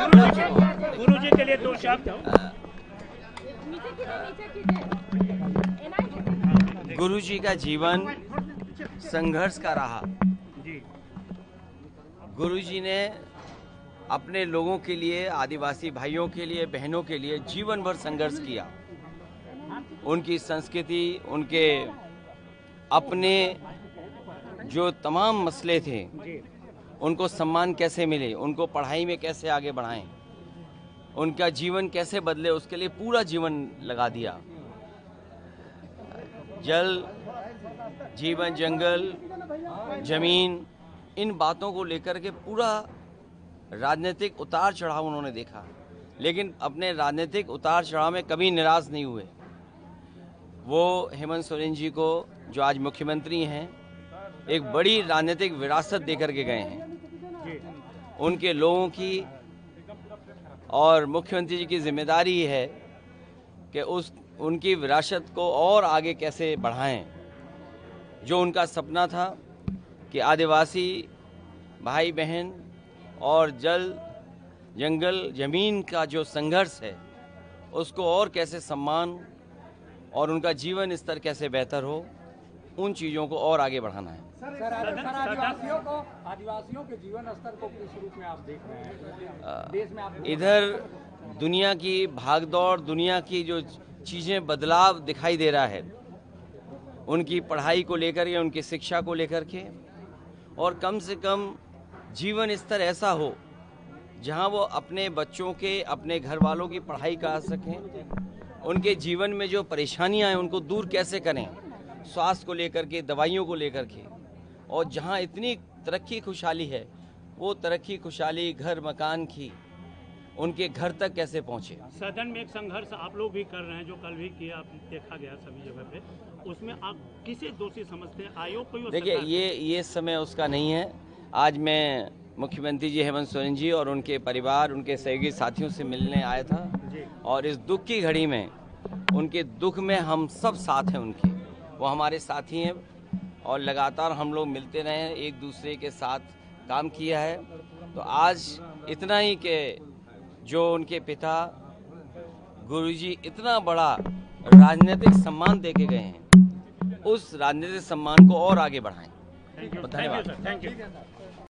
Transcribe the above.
गुरुजी के लिए दो शब्द। गुरुजी का जीवन संघर्ष का रहा। गुरुजी ने अपने लोगों के लिए, आदिवासी भाइयों के लिए, बहनों के लिए जीवन भर संघर्ष किया। उनकी संस्कृति, उनके अपने जो तमाम मसले थे, उनको सम्मान कैसे मिले, उनको पढ़ाई में कैसे आगे बढ़ाएं, उनका जीवन कैसे बदले, उसके लिए पूरा जीवन लगा दिया। जल, जीवन, जंगल, जमीन, इन बातों को लेकर के पूरा राजनीतिक उतार चढ़ाव उन्होंने देखा, लेकिन अपने राजनीतिक उतार चढ़ाव में कभी निराश नहीं हुए। वो हेमंत सोरेन जी को, जो आज मुख्यमंत्री हैं, एक बड़ी राजनीतिक विरासत देकर के गए हैं। उनके लोगों की और मुख्यमंत्री जी की जिम्मेदारी है कि उनकी विरासत को और आगे कैसे बढ़ाएं। जो उनका सपना था कि आदिवासी भाई बहन और जल, जंगल, जमीन का जो संघर्ष है, उसको और कैसे सम्मान और उनका जीवन स्तर कैसे बेहतर हो, उन चीज़ों को और आगे बढ़ाना है। सर आदिवासियों के जीवन स्तर को किस रूप में आप देख रहे हैं देश में? आप इधर दुनिया की भागदौड़, दुनिया की जो चीज़ें बदलाव दिखाई दे रहा है, उनकी पढ़ाई को लेकर के, उनकी शिक्षा को लेकर के, और कम से कम जीवन स्तर ऐसा हो जहां वो अपने बच्चों के, अपने घर वालों की पढ़ाई कर सकें। उनके जीवन में जो परेशानियां हैं उनको दूर कैसे करें, स्वास्थ्य को लेकर के, दवाइयों को लेकर के, और जहां इतनी तरक्की खुशहाली है, वो तरक्की खुशहाली घर मकान की उनके घर तक कैसे पहुंचे। सदन में एक संघर्ष आप लोग भी कर रहे हैं, जो कल भी किया, देखा गया सभी जगह पे, उसमें आप किसे दोषी समझते हैं? आयोग को? देखिए, ये समय उसका नहीं है। आज मैं मुख्यमंत्री जी हेमंत सोरेन जी और उनके परिवार, उनके सहयोगी साथियों से मिलने आया था, और इस दुख की घड़ी में, उनके दुख में हम सब साथ हैं उनके। वो हमारे साथी हैं और लगातार हम लोग मिलते रहे हैं, एक दूसरे के साथ काम किया है। तो आज इतना ही कि जो उनके पिता गुरुजी इतना बड़ा राजनीतिक सम्मान दे के गए हैं, उस राजनीतिक सम्मान को और आगे बढ़ाएं। धन्यवाद। Thank you.